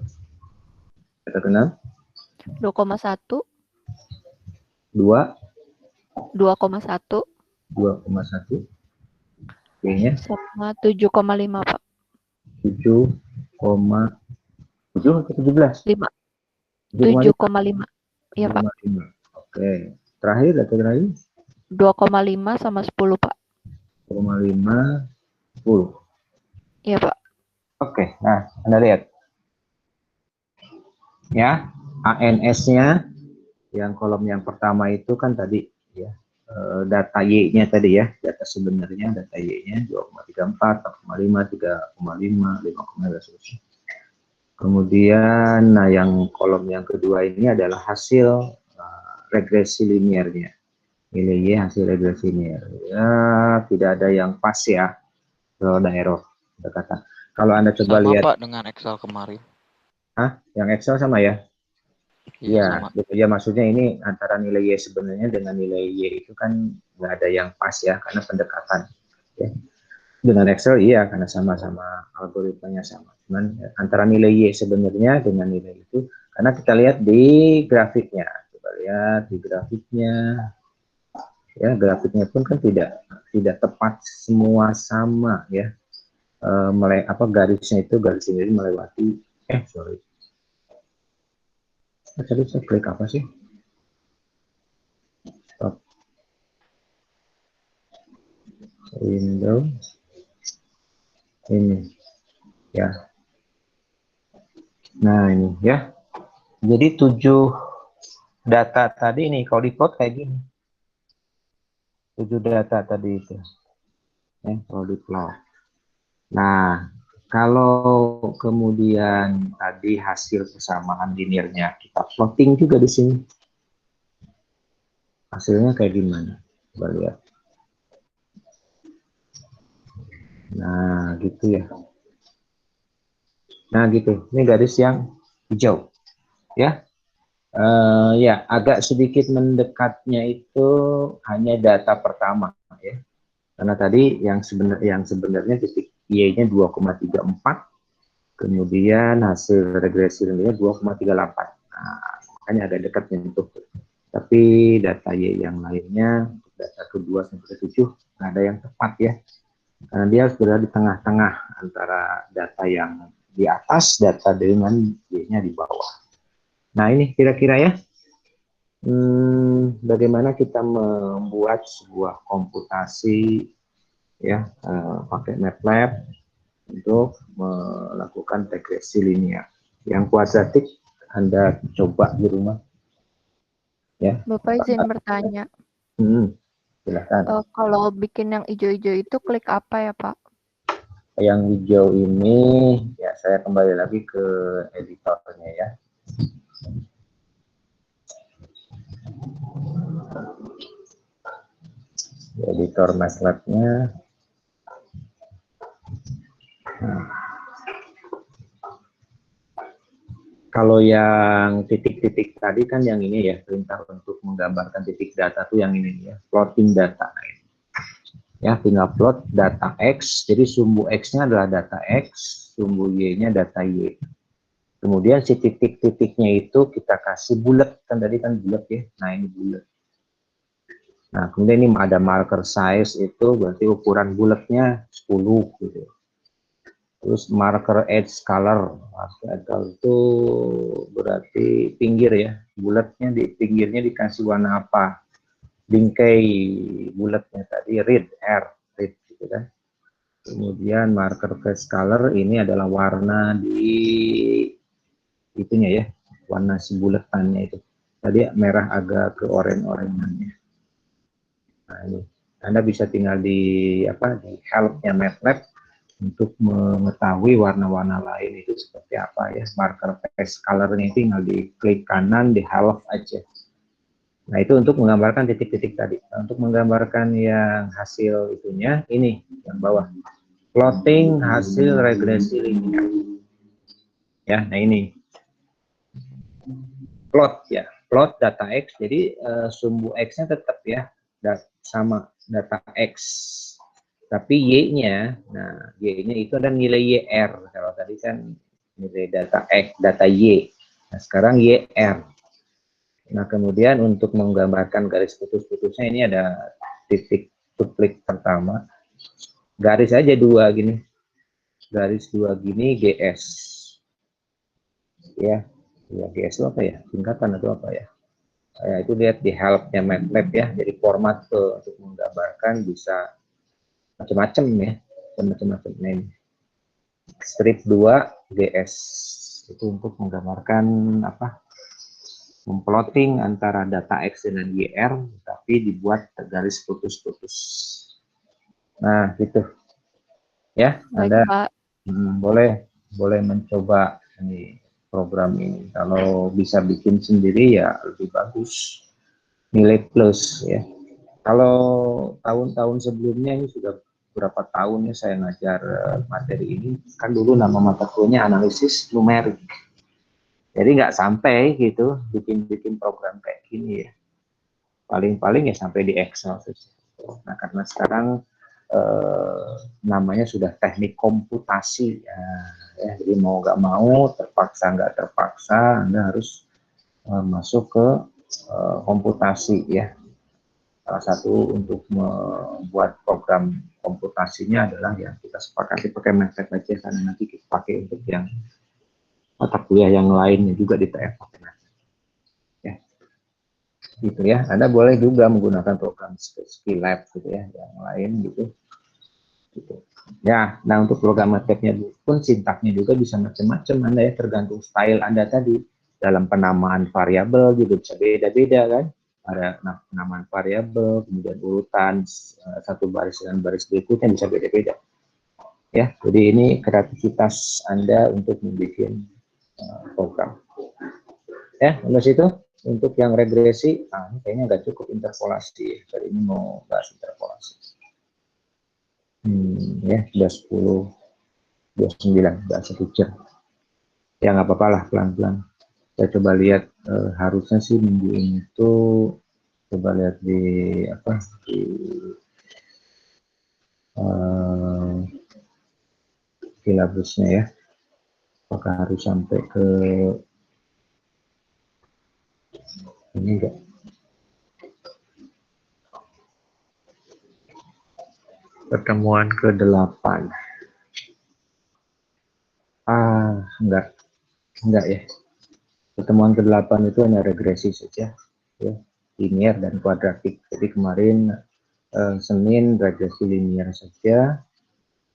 Data keenam? 2,1. 2. 2,1. 2,1. Y-nya? Sama 7,5, Pak. 7,7 atau 17? 5. 7,5. 7,5. Iya, Pak. 7,5. Oke. Terakhir, data terakhir? 2,5 sama 10, Pak. 2,5, 10. Iya, Pak. Oke, nah Anda lihat. Ya, ANS-nya yang kolom yang pertama itu kan tadi ya, data Y-nya tadi ya, data sebenarnya data Y-nya 2,34, 4,5, 3,5, 5,5 dan seterusnya. Kemudian nah yang kolom yang kedua ini adalah hasil regresi linearnya. Nilai Y hasil regresi linear. Ya, tidak ada yang pas ya. Kalau ada error, kita kata. Kalau Anda coba sama, lihat Pak, dengan Excel kemarin. yang Excel sama ya? Iya, sama. Ya maksudnya ini antara nilai Y sebenarnya dengan nilai Y itu kan nggak ada yang pas ya, karena pendekatan. Ya. Dengan Excel iya, karena sama-sama algoritmanya sama. Cuman ya, antara nilai Y sebenarnya dengan nilai itu, karena kita lihat di grafiknya. Coba lihat di grafiknya. Ya, grafiknya pun kan tidak tepat semua sama ya. Garisnya itu garis ini melewati sorry. Tadi saya klik apa sih? Stop. Window. Ini. Ya. Nah, ini ya. Jadi 7 data tadi ini kalau diplot kayak gini. 7 data tadi itu. Ya, kalau diplot. Nah, kalau kemudian tadi hasil kesamaan linearnya kita plotting juga di sini. Hasilnya kayak gimana? Coba lihat. Nah, gitu ya. Nah, gitu. Ini garis yang hijau. Ya. Ya, agak sedikit mendekatnya itu hanya data pertama ya. Karena tadi yang sebenarnya titik Y-nya 2,34, kemudian hasil regresi linear 2,38. Nah, makanya agak dekat menyentuh. Tapi data Y yang lainnya, data kedua sampai ke 7 nggak ada yang tepat ya. Karena dia sudah di tengah-tengah antara data yang di atas, data dengan Y-nya di bawah. Nah, ini kira-kira ya. Bagaimana kita membuat sebuah komputasi ya pakai MATLAB untuk melakukan regresi linear. Yang kuadratik Anda coba di rumah ya. Bapak izin bertanya. Silahkan. Kalau bikin yang hijau-hijau itu klik apa ya, Pak? Yang hijau ini ya saya kembali lagi ke editornya ya. Editor MATLAB-nya. Kalau yang titik-titik tadi kan yang ini ya, perintah untuk menggambarkan titik data tuh yang ini ya, plotting data. Ya, tinggal plot data X, jadi sumbu X-nya adalah data X, sumbu Y-nya data Y. Kemudian si titik-titiknya itu kita kasih bulat, kan tadi kan bulat ya, nah ini bulat. Nah, kemudian ini ada marker size itu berarti ukuran bulatnya 10 gitu. Terus marker edge color, itu berarti pinggir ya, bulatnya di pinggirnya dikasih warna apa? Bingkai bulatnya tadi red gitu kan. Kemudian marker face color ini adalah warna di itunya ya, warna si bulatannya itu. Tadi merah agak ke oranye-orange-nya. Nah, ini Anda bisa tinggal di help-nya MATLAB untuk mengetahui warna-warna lain itu seperti apa ya. Marker face color-nya tinggal di klik kanan di help aja. Nah, itu untuk menggambarkan titik-titik tadi. Nah, untuk menggambarkan yang hasil itunya ini yang bawah. Plotting hasil regresi linear. Ya, nah ini. Plot ya, plot data X. Jadi sumbu X-nya tetap ya sama data X. Tapi Y-nya, nah Y-nya itu ada nilai YR. Kalau tadi kan nilai data X, data Y. Nah, sekarang YR. Nah, kemudian untuk menggambarkan garis putus-putusnya ini ada titik klik pertama. Garis aja dua gini. Garis dua gini GS. Ya, GS itu apa ya? Singkatan atau apa ya? Ya, itu lihat di help-nya MATLAB ya. Jadi format untuk menggambarkan bisa macam-macam ya. Macam-macam ini. Strip 2 GS. Itu untuk menggambarkan apa? Memplotting antara data X dengan YR, tapi dibuat garis putus-putus. Nah, gitu. Ya, Baik, Anda Pak. boleh mencoba ini program ini. Kalau bisa bikin sendiri ya lebih bagus. Nilai plus ya. Kalau tahun-tahun sebelumnya ini sudah berapa tahun ya saya ngajar materi ini. Kan dulu nama mata kuliahnya analisis numerik. Jadi nggak sampai gitu bikin program kayak gini ya. Paling-paling ya sampai di Excel saja. Nah, karena sekarang namanya sudah teknik komputasi ya, jadi mau nggak mau, terpaksa nggak terpaksa, Anda harus masuk ke komputasi ya. Salah satu untuk membuat program komputasinya adalah yang kita sepakati pakai MATLAB aja, karena nanti kita pakai untuk yang mata kuliah yang lainnya juga di TF ya. Gitu ya. Anda boleh juga menggunakan program Skillab gitu ya, yang lain gitu. Ya, nah untuk program MATLAB-nya pun sintaknya juga bisa macam-macam Anda ya, tergantung style Anda tadi. Dalam penamaan variabel juga bisa beda-beda kan. Ada penamaan variabel, kemudian urutan satu baris dengan baris berikutnya bisa beda-beda. Ya, jadi ini kreativitas Anda untuk membuat program. Ya, sampai situ. Untuk yang regresi, ini kayaknya nggak cukup interpolasi. Jadi ini mau bahas interpolasi. Ya, sudah 10:29, udah 1 jam. Ya nggak apa-apa lah, pelan-pelan. Saya coba lihat, harusnya sih minggu ini tuh coba lihat di silabusnya ya. Apakah harus sampai ke ini enggak? Pertemuan ke-8. Enggak ya. Pertemuan ke-8 itu hanya regresi saja. ya, linear dan kuadratik. Jadi kemarin Senin regresi linear saja,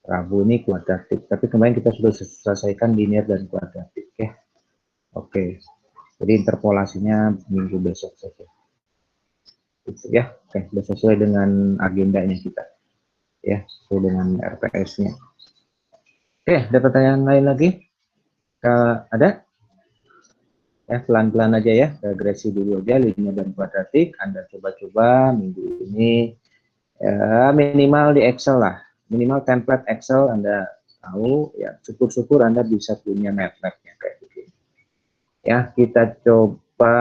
Rabu ini kuadratik. Tapi kemarin kita sudah selesaikan linear dan kuadratik ya. Oke. Jadi interpolasinya minggu besok saja. Gitu ya. Oke, sudah sesuai dengan agendanya kita. Ya, sesuai dengan RPS-nya. Oke, ada pertanyaan lain lagi? Ada? Ya, pelan-pelan aja ya, regresi dulu aja, linear dan kuadratik. Anda coba-coba minggu ini, ya, minimal di Excel lah, minimal template Excel Anda tahu, ya syukur-syukur Anda bisa punya MATLAB-nya kayak begini. Ya, kita coba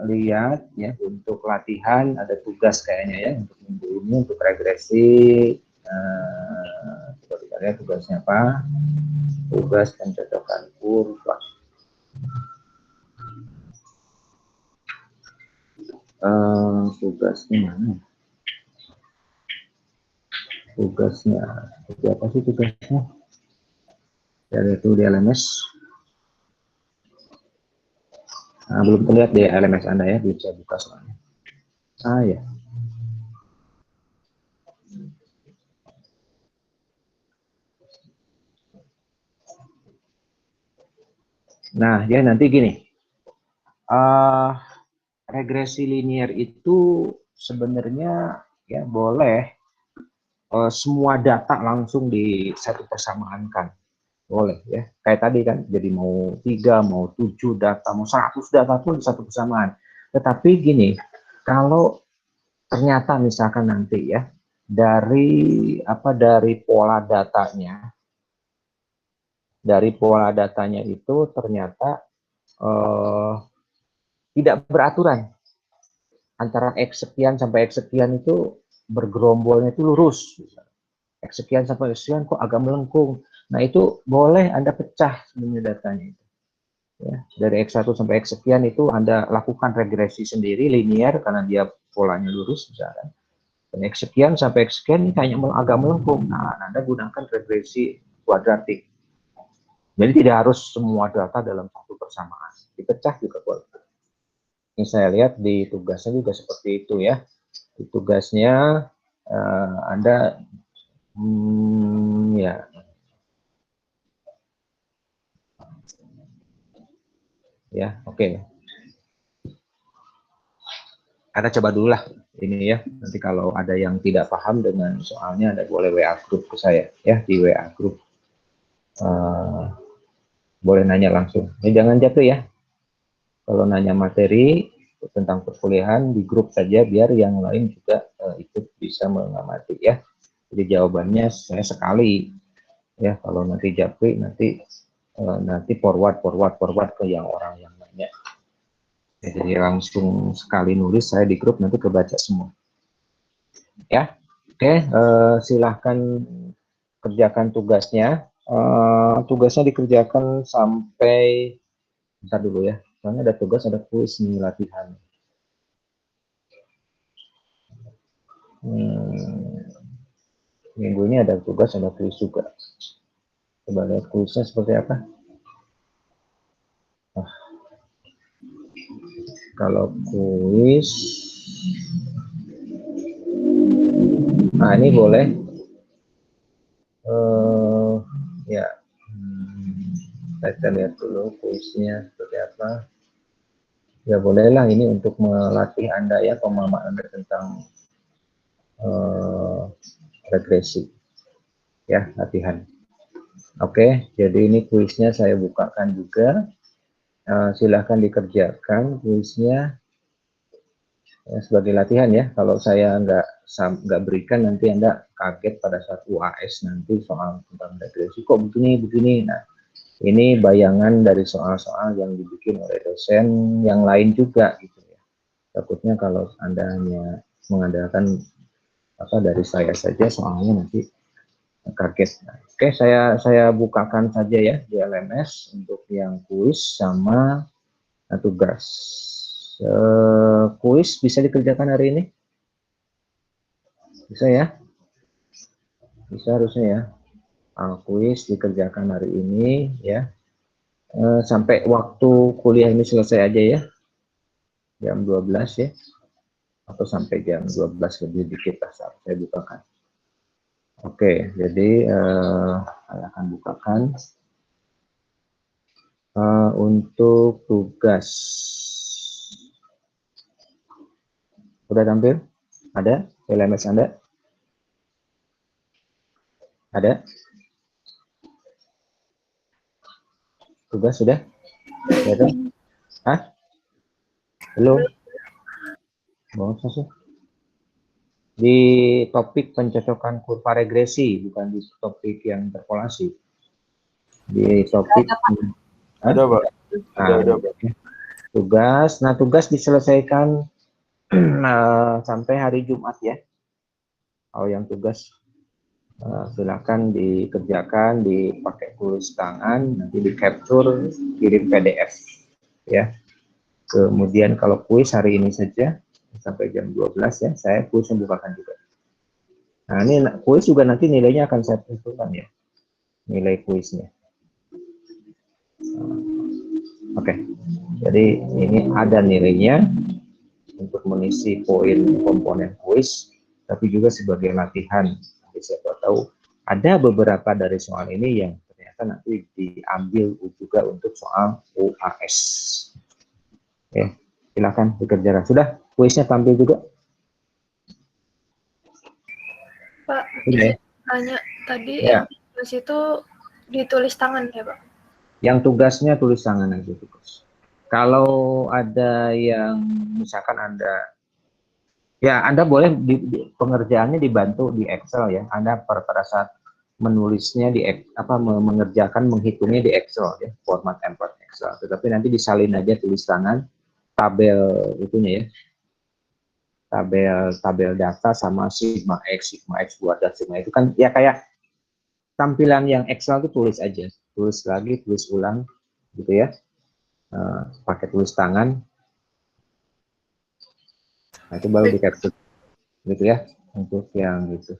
lihat ya, untuk latihan ada tugas kayaknya ya, untuk minggu ini, untuk regresi, coba kita lihat tugasnya apa, tugas pencocokan kurva. Tugasnya mana? Tugasnya seperti apa sih tugasnya? Dari itu di LMS. Nah, belum terlihat di LMS Anda ya, belum saya buka soalnya. Ya. Nah, ya nanti gini. Regresi linear itu sebenarnya ya boleh semua data langsung di satu persamaankan, boleh ya, kayak tadi kan, jadi mau 3 mau 7 data mau 100 data pun di satu persamaan. Tetapi gini, kalau ternyata misalkan nanti ya dari pola datanya itu ternyata tidak beraturan, antara X sekian sampai X sekian itu bergerombolnya itu lurus. X sekian sampai X sekian kok agak melengkung. Nah, itu boleh Anda pecah sebenarnya datanya itu. Ya, dari X1 sampai X sekian itu Anda lakukan regresi sendiri linear karena dia polanya lurus misalkan. Dan X sekian sampai X sekian ini hanya agak melengkung. Nah, Anda gunakan regresi kuadratik. Jadi tidak harus semua data dalam satu persamaan. Dipecah juga boleh. Ini saya lihat di tugasnya juga seperti itu ya. Di tugasnya Anda ya oke. Anda coba dulu lah ini ya. Nanti kalau ada yang tidak paham dengan soalnya, Anda boleh WA grup ke saya ya, di WA grup. Boleh nanya langsung. Ini jangan jatuh ya. Kalau nanya materi tentang perkuliahan di grup saja, biar yang lain juga ikut bisa mengamati ya. Jadi jawabannya saya sekali ya. Kalau nanti japri nanti forward ke yang orang yang nanya. Jadi langsung sekali nulis saya di grup, nanti kebaca semua. Ya, oke. Silahkan kerjakan tugasnya. Tugasnya dikerjakan sampai, bentar dulu ya. Soalnya ada tugas, ada kuis nih, latihan. Minggu ini ada tugas, ada kuis juga. Coba lihat kuisnya seperti apa. Kalau kuis, nah ini boleh. Ya, kita lihat dulu kuisnya seperti apa. Ya bolehlah, ini untuk melatih Anda ya, pemahaman Anda tentang regresi ya, latihan. Oke, jadi ini kuisnya saya bukakan juga. Silahkan dikerjakan kuisnya ya, sebagai latihan ya. Kalau saya nggak berikan, nanti Anda kaget pada saat UAS nanti soal tentang regresi kok begini. Nah, ini bayangan dari soal-soal yang dibikin oleh dosen yang lain juga gitu ya. Takutnya kalau Anda hanya mengandalkan dari saya saja, soalnya nanti kaget. Nah, oke, saya bukakan saja ya di LMS untuk yang kuis sama tugas. Kuis bisa dikerjakan hari ini? Bisa ya? Bisa harusnya ya. Kuis dikerjakan hari ini ya. Sampai waktu kuliah ini selesai aja ya. jam 12 ya, atau sampai jam 12 lebih dikit lah saat saya bukakan. Oke, jadi saya akan bukakan untuk tugas. Sudah tampil? Ada LMS Anda? Ada? Tugas sudah? Ya, hah? Belum? Mau sih? Di topik pencocokan kurva regresi, bukan di topik yang interpolasi. Di topik Ada, Pak. Ada. Tugas. Nah, tugas diselesaikan sampai hari Jumat ya. Kalau yang tugas silakan dikerjakan, dipakai tulis tangan, nanti di capture, kirim PDF ya. Kemudian kalau kuis hari ini saja sampai jam 12 ya, saya kuis membukakan juga. Nah, ini kuis juga nanti nilainya akan saya tentukan ya, nilai kuisnya. Oke, jadi ini ada nilainya untuk mengisi poin komponen kuis, tapi juga sebagai latihan. Nanti siapa tahu ada beberapa dari soal ini yang ternyata nanti diambil juga untuk soal UAS. Oke, silakan dikerjakan. Sudah, kuisnya tampil juga. Pak, Oke. tanya tadi Ya. yang tulis itu ditulis tangan ya, Pak? Yang tugasnya tulis tangan aja tugas. Kalau ada yang misalkan Anda boleh pengerjaannya dibantu di Excel ya. Anda pada saat menulisnya mengerjakan menghitungnya di Excel ya, format template Excel. Tetapi nanti disalin aja tulis tangan tabel itunya ya. Tabel data sama sigma X buat dan sigma itu kan ya kayak tampilan yang Excel itu tulis aja. Tulis lagi, tulis ulang gitu ya. Pakai tulis tangan. Nah, itu baru di capture gitu ya untuk yang itu.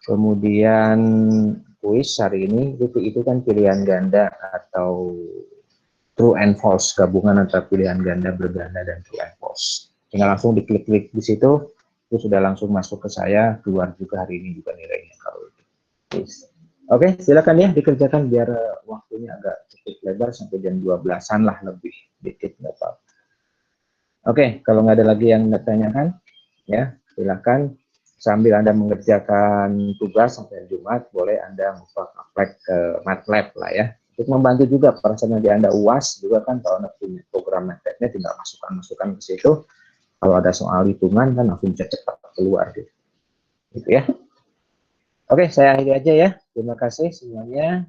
Kemudian kuis hari ini itu kan pilihan ganda atau true and false, gabungan antara pilihan ganda, berganda, dan true and false. Tinggal langsung diklik-klik di situ, itu sudah langsung masuk ke saya, keluar juga hari ini juga nilainya kalau itu. Oke, silakan ya dikerjakan biar waktunya agak cukup lebar sampai jam 12-an lah lebih dikit nggak apa-apa. Oke, kalau nggak ada lagi yang ditanyakan, ya silakan sambil Anda mengerjakan tugas sampai Jumat, boleh Anda apply ke MATLAB lah ya. Untuk membantu juga pada saat nanti Anda UAS juga kan kalau Anda punya program MATLAB-nya tinggal masukkan ke situ. Kalau ada soal hitungan kan langsung cepat keluar gitu. Gitu ya. Oke, saya akhiri aja ya. Terima kasih semuanya.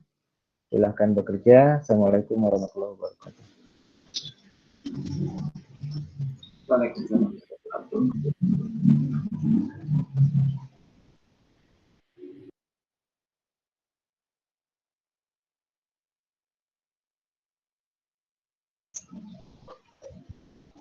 Silahkan bekerja. Assalamualaikum warahmatullahi wabarakatuh. Waalaikumsalam.